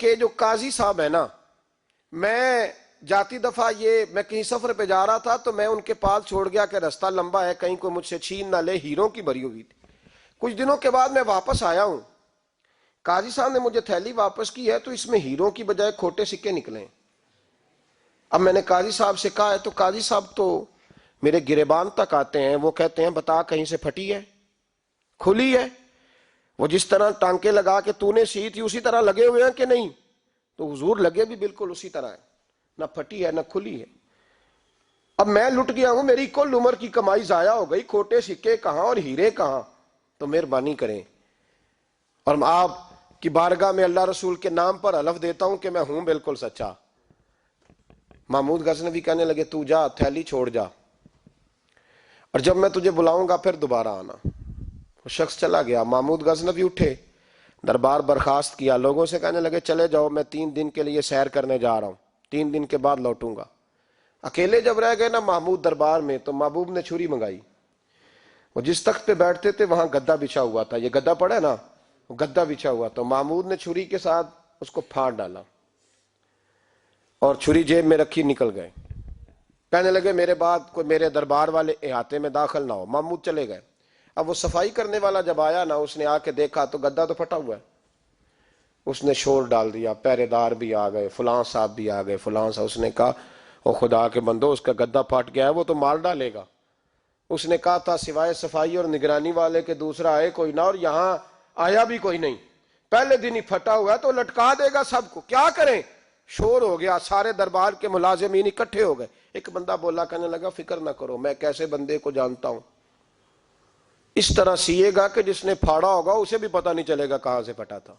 کہ جو قاضی صاحب ہے نا، میں جاتی دفعہ میں کہیں سفر پہ جا رہا تھا تو میں ان کے پاس چھوڑ گیا کہ رستہ لمبا ہے، کہیں کوئی مجھ سے چھین نہ لے، ہیروں کی بھری ہوئی تھی۔ کچھ دنوں کے بعد میں واپس آیا ہوں، قاضی صاحب نے مجھے تھیلی واپس کی ہے تو اس میں ہیروں کی بجائے کھوٹے سکے نکلے ہیں۔ اب میں نے قاضی صاحب سے کہا ہے تو قاضی صاحب تو میرے گریبان تک آتے ہیں، وہ کہتے ہیں بتا کہیں سے پھٹی ہے، کھلی ہے؟ وہ جس طرح ٹانکے لگا کے تو نے سی تھی اسی طرح لگے ہوئے ہیں کہ نہیں؟ تو حضور لگے بھی بالکل اسی طرح ہے، نہ پھٹی ہے نہ کھلی ہے۔ اب میں لٹ گیا ہوں، میری کل عمر کی کمائی ضائع ہو گئی، کھوٹے سکے کہاں اور ہیرے کہاں؟ تو مہربانی کریں، اور آپ کی بارگاہ میں اللہ رسول کے نام پر حلف دیتا ہوں کہ میں ہوں بالکل سچا۔ محمود غزنوی کہنے لگے تو جا، تھیلی چھوڑ جا، اور جب میں تجھے بلاؤں گا پھر دوبارہ آنا۔ وہ شخص چلا گیا۔ محمود غزنوی اٹھے، دربار برخاست کیا، لوگوں سے کہنے لگے چلے جاؤ، میں 3 دن کے لیے سیر کرنے جا رہا ہوں، 3 دن کے بعد لوٹوں گا۔ اکیلے جب رہ گئے نا محمود دربار میں، تو محبوب نے چھری منگائی۔ وہ جس تخت پہ بیٹھتے تھے وہاں گدا بچھا ہوا تھا، یہ گدا پڑا ہے نا، وہ گدا بچھا ہوا تھا، محمود نے چھری کے ساتھ اس کو پھاڑ ڈالا اور چھری جیب میں رکھی نکل گئے۔ کہنے لگے میرے بعد کوئی میرے دربار والے احاطے میں داخل نہ ہو۔ محمود چلے گئے۔ اب وہ صفائی کرنے والا جب آیا نا، اس نے آ کے دیکھا تو گدا تو پھٹا ہوا ہے۔ اس نے شور ڈال دیا، پہرے دار بھی آ گئے، فلاں صاحب بھی آ گئے، فلاں صاحب۔ اس نے کہا او خدا کے بندو، اس کا گدا پھٹ گیا ہے، وہ تو مار ڈالے گا۔ اس نے کہا تھا سوائے صفائی اور نگرانی والے کے دوسرا آئے کوئی نہ، اور یہاں آیا بھی کوئی نہیں، پہلے دن ہی پھٹا ہوا ہے تو لٹکا دے گا سب کو، کیا کریں؟ شور ہو گیا، سارے دربار کے ملازمین اکٹھے ہو گئے۔ ایک بندہ بولا، کہنے لگا فکر نہ کرو، میں کیسے بندے کو جانتا ہوں، اس طرح سیے گا کہ جس نے پھاڑا ہوگا اسے بھی پتہ نہیں چلے گا کہاں سے پھٹا تھا،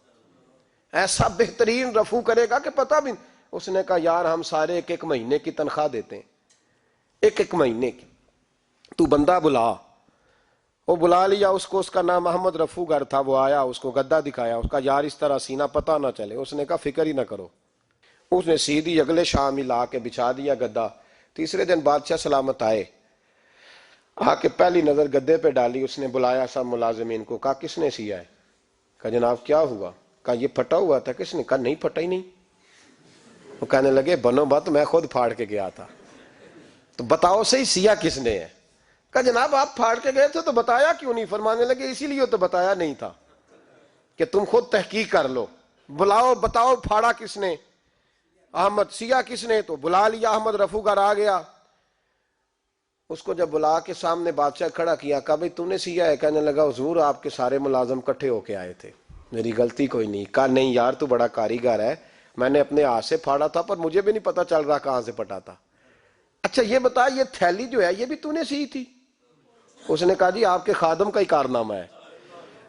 ایسا بہترین رفو کرے گا کہ پتہ بھی۔ اس نے کہا یار ہم سارے 1 مہینے کی تنخواہ دیتے ہیں، 1 مہینے کی، تو بندہ بلا۔ وہ بلا لیا اس کو، اس کا نام محمد رفو گر تھا۔ وہ آیا، اس کو گدا دکھایا، اس کا یار اس طرح سینہ پتہ نہ چلے۔ اس نے کہا فکر ہی نہ کرو۔ اس نے سیدھی اگلے شام ہی لا کے بچھا دیا گدا۔ تیسرے دن بادشاہ سلامت آئے، آ کے پہلی نظر گدے پہ ڈالی۔ اس نے بلایا سب ملازمین کو، کہا کس نے سیا ہے؟ کہا جناب کیا ہوا؟ کہا یہ پھٹا ہوا تھا۔ کس نے؟ کہا نہیں پھٹا ہی نہیں۔ وہ کہنے لگے بنو بات، میں خود پھاڑ کے گیا تھا، تو بتاؤ صحیح سیا کس نے ہے؟ کہا جناب آپ پھاڑ کے گئے تھے تو بتایا کیوں نہیں؟ فرمانے لگے اسی لیے تو بتایا نہیں تھا کہ تم خود تحقیق کر لو، بلاؤ بتاؤ پھاڑا کس نے، احمد سیا کس نے؟ تو بلا لیا، احمد رفو گر آ گیا۔ اس کو جب بلا کے سامنے بادشاہ کھڑا کیا، کہا بھئی تم نے سیا ہے؟ کہنے لگا حضور آپ کے سارے ملازم کٹھے ہو کے آئے تھے، میری غلطی کوئی نہیں۔ کہا نہیں یار تو بڑا کاریگر ہے، میں نے اپنے ہاتھ سے پھاڑا تھا پر مجھے بھی نہیں پتا چل رہا کہاں سے پھٹا تھا۔ اچھا یہ بتا یہ تھیلی جو ہے یہ بھی تو نے سی تھی؟ اس نے کہا جی آپ کے خادم کا ہی کارنامہ ہے،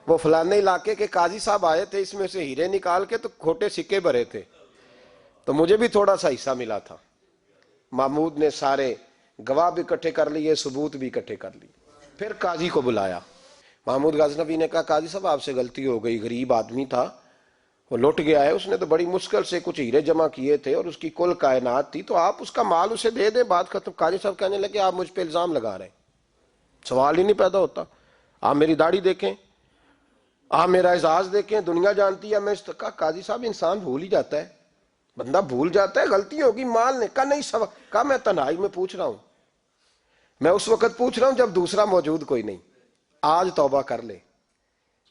وہ فلانے علاقے کے قاضی صاحب آئے تھے، اس میں سے ہیرے نکال کے تو کھوٹے سکے بھرے تھے، تو مجھے بھی تھوڑا سا حصہ ملا تھا۔ محمود نے سارے گواہ بھی اکٹھے کر لیے، ثبوت بھی اکٹھے کر لی، پھر قاضی کو بلایا۔ محمود غزنوی نے کہا قاضی صاحب آپ سے غلطی ہو گئی، غریب آدمی تھا، وہ لٹ گیا ہے، اس نے تو بڑی مشکل سے کچھ ہیرے جمع کیے تھے اور اس کی کل کائنات تھی، تو آپ اس کا مال اسے دے دیں، بات ختم۔ قاضی صاحب کہنے لگے آپ مجھ پہ الزام لگا رہے ہیں، سوال ہی نہیں پیدا ہوتا، آپ میری داڑھی دیکھیں، آپ میرا اعزاز دیکھیں، دنیا جانتی ہے میں اس کا۔ قاضی صاحب انسان بھول ہی جاتا ہے، بندہ بھول جاتا ہے، غلطی ہوگی، مال نے کہا نہیں سب۔ کہا میں تنہائی میں پوچھ رہا ہوں، میں اس وقت پوچھ رہا ہوں جب دوسرا موجود کوئی نہیں، آج توبہ کر لے،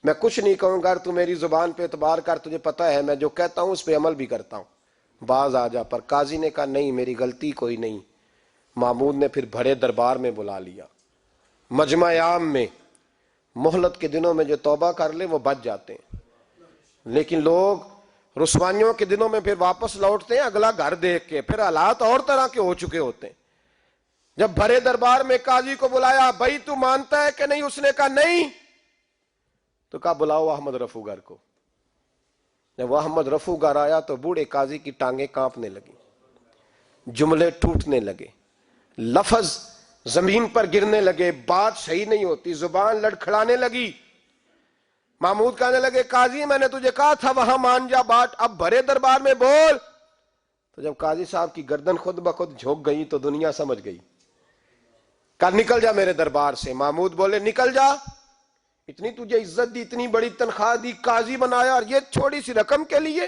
میں کچھ نہیں کہوں گا، تو میری زبان پہ اعتبار کر، تجھے پتہ ہے میں جو کہتا ہوں اس پہ عمل بھی کرتا ہوں، باز آ جا۔ پر قاضی نے کہا نہیں میری غلطی کوئی نہیں۔ محمود نے پھر بڑے دربار میں بلا لیا، مجمع عام میں۔ مہلت کے دنوں میں جو توبہ کر لے وہ بچ جاتے ہیں، لیکن لوگ رسوائیوں کے دنوں میں پھر واپس لوٹتے ہیں اگلا گھر دیکھ کے، پھر حالات اور طرح کے ہو چکے ہوتے ہیں۔ جب بڑے دربار میں قاضی کو بلایا، بھائی تو مانتا ہے کہ نہیں؟ اس نے کہا نہیں۔ تو کہا بلاؤ احمد رفو گر کو۔ جب وہ احمد رفو گر آیا تو بوڑھے قاضی کی ٹانگیں کانپنے لگی، جملے ٹوٹنے لگے، لفظ زمین پر گرنے لگے، بات صحیح نہیں ہوتی، زبان لڑکھڑانے لگی۔ محمود کہنے لگے قاضی میں نے تجھے کہا تھا وہاں مان جا بات، اب بڑے دربار میں بول۔ تو جب قاضی صاحب کی گردن خود بخود جھک گئی تو دنیا سمجھ گئی، کہا نکل جا میرے دربار سے۔ محمود بولے نکل جا، اتنی تجھے عزت دی، اتنی بڑی تنخواہ دی، قاضی بنایا، اور یہ چھوٹی سی رقم کے لیے؟